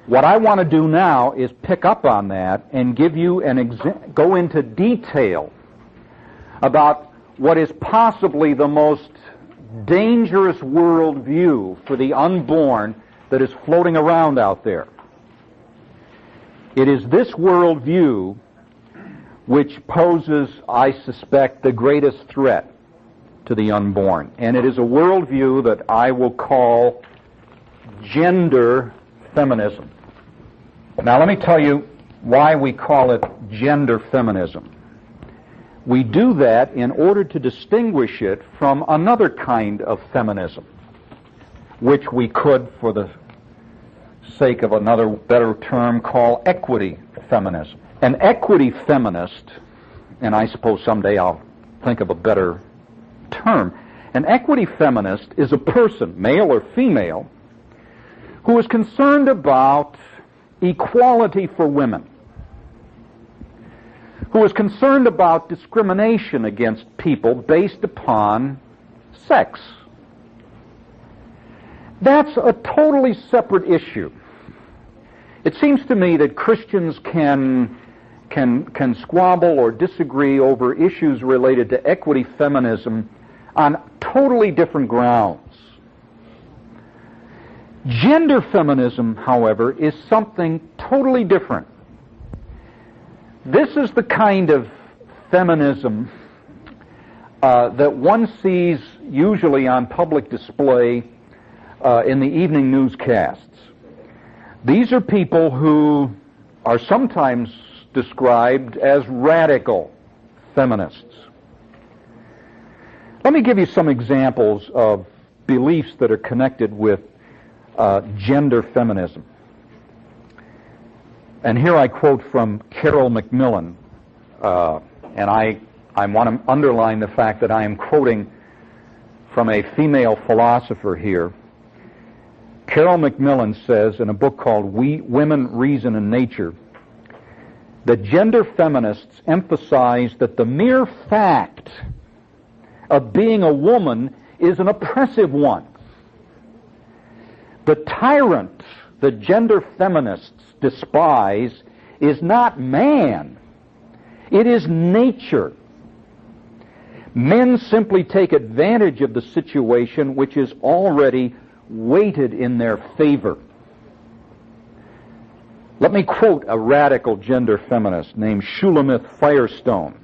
What I want to do now is pick up on that and give you go into detail about what is possibly the most dangerous worldview for the unborn that is floating around out there. It is this worldview which poses, I suspect, the greatest threat to the unborn. And it is a worldview that I will call gender feminism. Now let me tell you why we call it gender feminism. We do that in order to distinguish it from another kind of feminism, which we could, for the sake of another better term, call equity feminism. An equity feminist, and I suppose someday I'll think of a better term, an equity feminist is a person, male or female, who is concerned about equality for women, who is concerned about discrimination against people based upon sex. That's a totally separate issue. It seems to me that Christians can squabble or disagree over issues related to equity feminism on totally different grounds. Gender feminism, however, is something totally different. This is the kind of feminism that one sees usually on public display in the evening newscasts. These are people who are sometimes described as radical feminists. Let me give you some examples of beliefs that are connected with gender feminism. And here I quote from Carol McMillan, and I want to underline the fact that I am quoting from a female philosopher here. Carol McMillan says in a book called Women, Reason, and Nature that gender feminists emphasize that the mere fact of being a woman is an oppressive one. The tyrant the gender feminists despise is not man, it is nature. Men simply take advantage of the situation which is already weighted in their favor. Let me quote a radical gender feminist named Shulamith Firestone,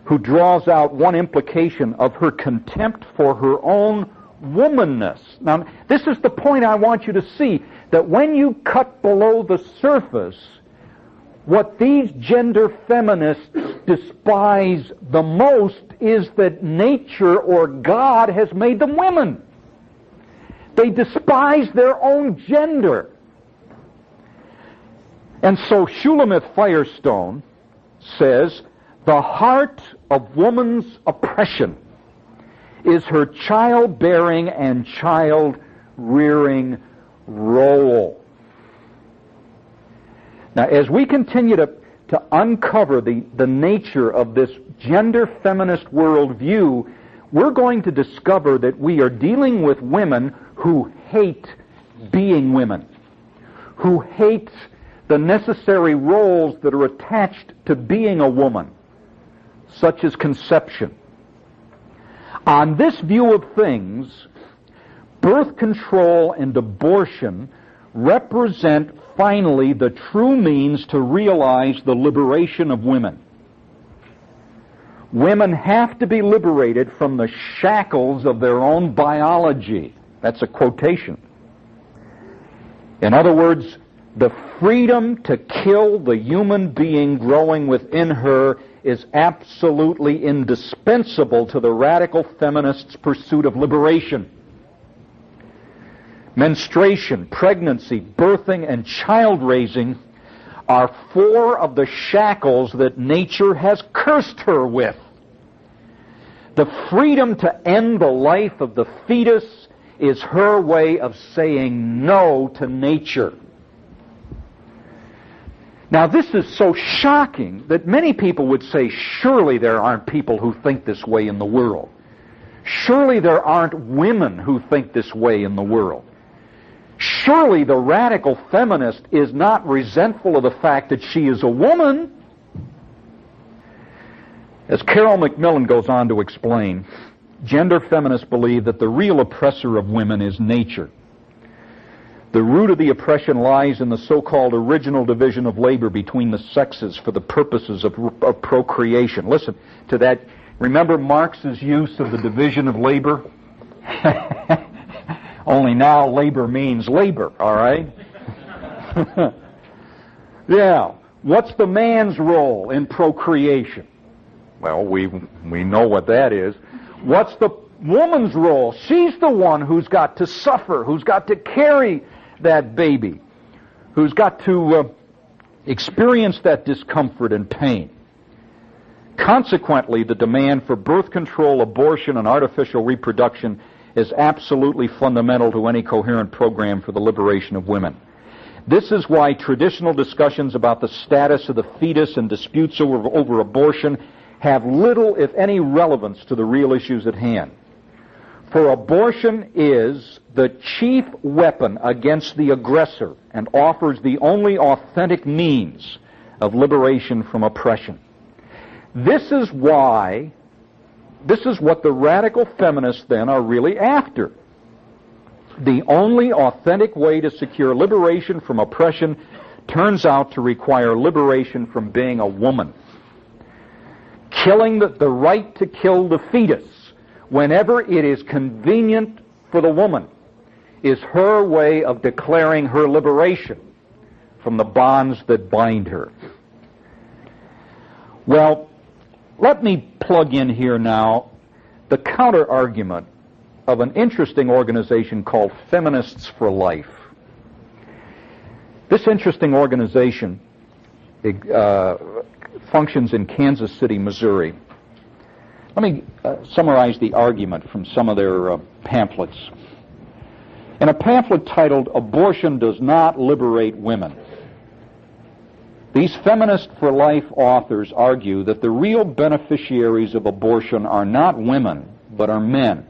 who draws out one implication of her contempt for her own womanness. Now, this is the point I want you to see, that when you cut below the surface, what these gender feminists despise the most is that nature or God has made them women. They despise their own gender. And so Shulamith Firestone says, the heart of woman's oppression is her childbearing and child-rearing role. Now, as we continue to uncover the nature of this gender feminist worldview, we're going to discover that we are dealing with women who hate being women, who hate the necessary roles that are attached to being a woman, such as conception. On this view of things, birth control and abortion represent finally the true means to realize the liberation of women. Women have to be liberated from the shackles of their own biology. That's a quotation. In other words, the freedom to kill the human being growing within her is absolutely indispensable to the radical feminists' pursuit of liberation. Menstruation, pregnancy, birthing, and child-raising are four of the shackles that nature has cursed her with. The freedom to end the life of the fetus is her way of saying no to nature. Now, this is so shocking that many people would say, surely there aren't people who think this way in the world. Surely there aren't women who think this way in the world. Surely the radical feminist is not resentful of the fact that she is a woman. As Carol McMillan goes on to explain, gender feminists believe that the real oppressor of women is nature. The root of the oppression lies in the so-called original division of labor between the sexes for the purposes of procreation. Listen to that. Remember Marx's use of the division of labor? Only now labor means labor, all right? Yeah. What's the man's role in procreation? Well, we know what that is. What's the woman's role? She's the one who's got to suffer, who's got to carry that baby, who's got to experience that discomfort and pain. Consequently, the demand for birth control, abortion, and artificial reproduction is absolutely fundamental to any coherent program for the liberation of women. This is why traditional discussions about the status of the fetus and disputes over abortion have little, if any, relevance to the real issues at hand. For abortion is the chief weapon against the aggressor and offers the only authentic means of liberation from oppression. This is what the radical feminists then are really after. The only authentic way to secure liberation from oppression turns out to require liberation from being a woman. Killing the right to kill the fetus whenever it is convenient for the woman is her way of declaring her liberation from the bonds that bind her. Well, let me plug in here now the counter-argument of an interesting organization called Feminists for Life. This interesting organization functions in Kansas City, Missouri. Let me summarize the argument from some of their pamphlets. In a pamphlet titled, "Abortion Does Not Liberate Women," these Feminists for Life authors argue that the real beneficiaries of abortion are not women, but are men.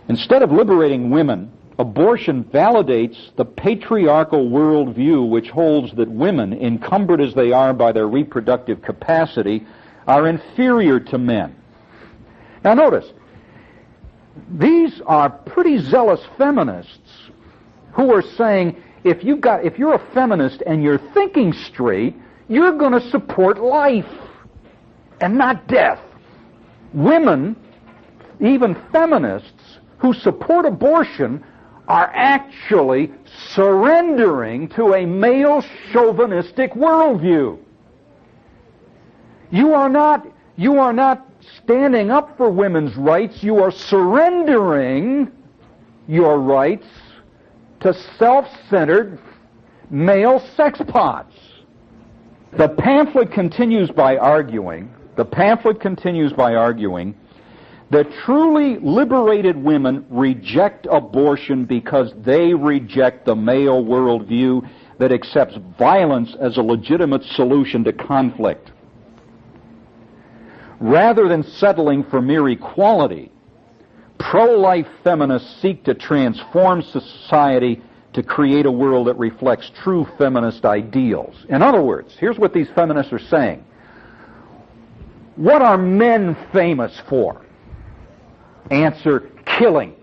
Instead of liberating women, abortion validates the patriarchal worldview which holds that women, encumbered as they are by their reproductive capacity, are inferior to men. Now notice, these are pretty zealous feminists who are saying, if you're a feminist and you're thinking straight, you're going to support life and not death. Women, even feminists who support abortion, are actually surrendering to a male chauvinistic worldview. You are not standing up for women's rights. You are surrendering your rights to self-centered male sexpots. The pamphlet continues by arguing that truly liberated women reject abortion because they reject the male worldview that accepts violence as a legitimate solution to conflict. Rather than settling for mere equality, pro-life feminists seek to transform society to create a world that reflects true feminist ideals. In other words, here's what these feminists are saying. What are men famous for? Answer, killing.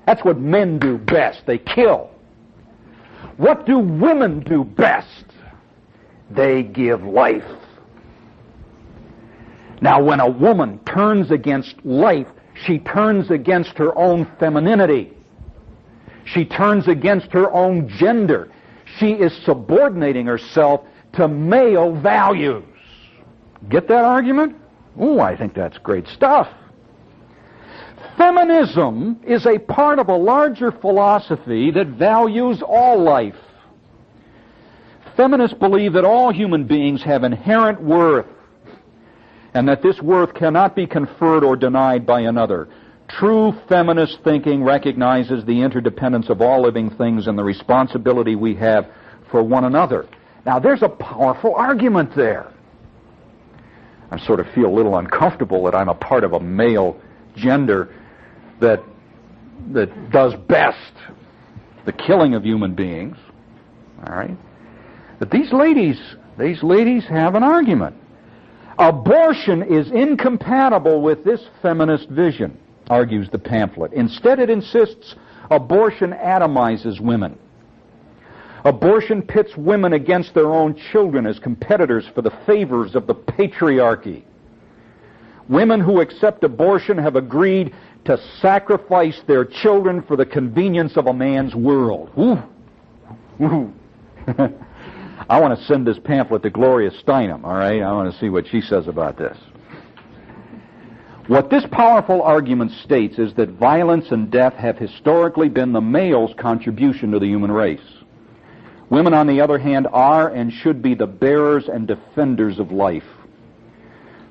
That's what men do best. They kill. What do women do best? They give life. Now, when a woman turns against life, she turns against her own femininity. She turns against her own gender. She is subordinating herself to male values. Get that argument? Oh, I think that's great stuff. Feminism is a part of a larger philosophy that values all life. Feminists believe that all human beings have inherent worth, and that this worth cannot be conferred or denied by another. True feminist thinking recognizes the interdependence of all living things and the responsibility we have for one another. Now, there's a powerful argument there. I sort of feel a little uncomfortable that I'm a part of a male gender that does best, the killing of human beings, all right, that these ladies have an argument. Abortion is incompatible with this feminist vision, argues the pamphlet. Instead, it insists abortion atomizes women. Abortion pits women against their own children as competitors for the favors of the patriarchy. Women who accept abortion have agreed to sacrifice their children for the convenience of a man's world. Ooh. Ooh. I want to send this pamphlet to Gloria Steinem, all right? I want to see what she says about this. What this powerful argument states is that violence and death have historically been the male's contribution to the human race. Women, on the other hand, are and should be the bearers and defenders of life.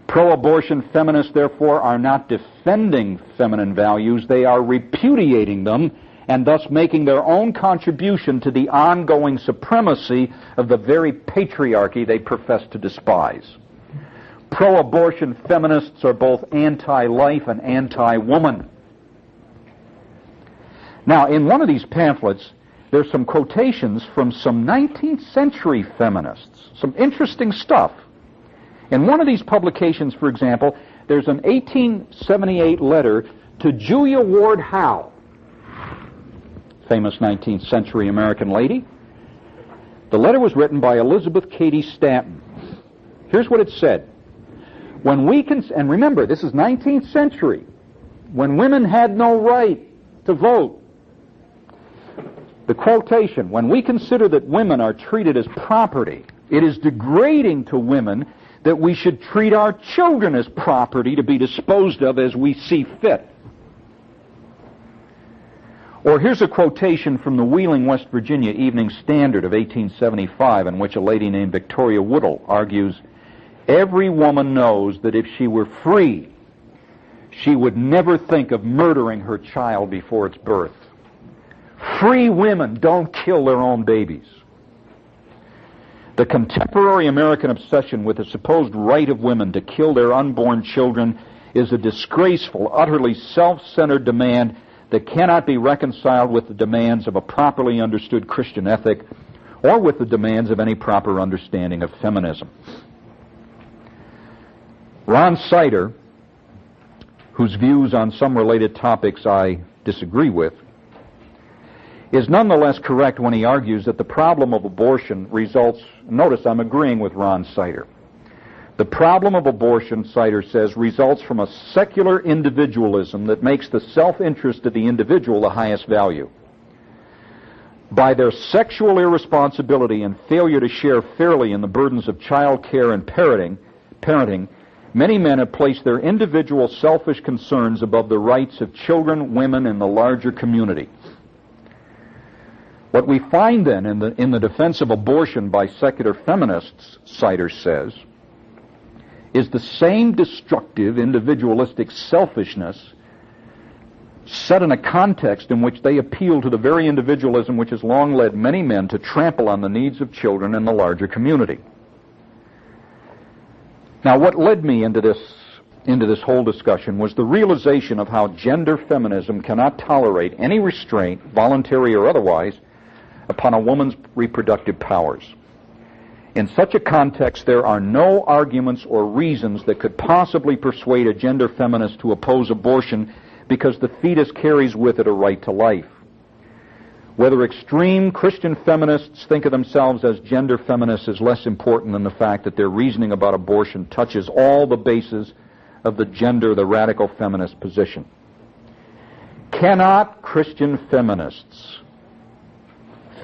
Pro-abortion feminists, therefore, are not defending feminine values, they are repudiating them and thus making their own contribution to the ongoing supremacy of the very patriarchy they profess to despise. Pro-abortion feminists are both anti-life and anti-woman. Now, in one of these pamphlets, there's some quotations from some 19th century feminists, some interesting stuff. In one of these publications, for example, there's an 1878 letter to Julia Ward Howe, famous 19th century American lady. The letter was written by Elizabeth Cady Stanton. Here's what it said. And remember, this is 19th century, when women had no right to vote. The quotation, when we consider that women are treated as property, it is degrading to women that we should treat our children as property to be disposed of as we see fit. Or here's a quotation from the Wheeling, West Virginia Evening Standard of 1875, in which a lady named Victoria Woodall argues, every woman knows that if she were free, she would never think of murdering her child before its birth. Free women don't kill their own babies. The contemporary American obsession with the supposed right of women to kill their unborn children is a disgraceful, utterly self-centered demand that cannot be reconciled with the demands of a properly understood Christian ethic or with the demands of any proper understanding of feminism. Ron Sider, whose views on some related topics I disagree with, is nonetheless correct when he argues that the problem of abortion results, notice I'm agreeing with Ron Sider, the problem of abortion, Sider says, results from a secular individualism that makes the self-interest of the individual the highest value. By their sexual irresponsibility and failure to share fairly in the burdens of child care and parenting, many men have placed their individual selfish concerns above the rights of children, women, and the larger community. What we find then in the defense of abortion by secular feminists, Sider says, is the same destructive, individualistic selfishness set in a context in which they appeal to the very individualism which has long led many men to trample on the needs of children and the larger community. Now, what led me into this whole discussion was the realization of how gender feminism cannot tolerate any restraint, voluntary or otherwise, upon a woman's reproductive powers. In such a context, there are no arguments or reasons that could possibly persuade a gender feminist to oppose abortion because the fetus carries with it a right to life. Whether extreme Christian feminists think of themselves as gender feminists is less important than the fact that their reasoning about abortion touches all the bases of the radical feminist position. Cannot Christian feminists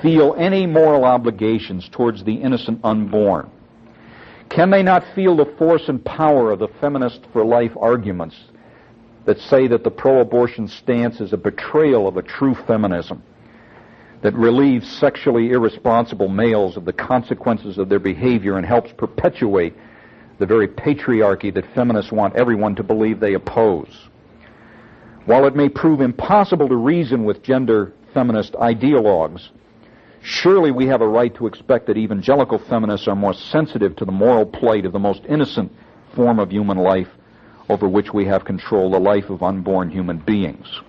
feel any moral obligations towards the innocent unborn? Can they not feel the force and power of the feminist for life arguments that say that the pro-abortion stance is a betrayal of a true feminism that relieves sexually irresponsible males of the consequences of their behavior and helps perpetuate the very patriarchy that feminists want everyone to believe they oppose? While it may prove impossible to reason with gender feminist ideologues, surely we have a right to expect that evangelical feminists are more sensitive to the moral plight of the most innocent form of human life over which we have control, the life of unborn human beings.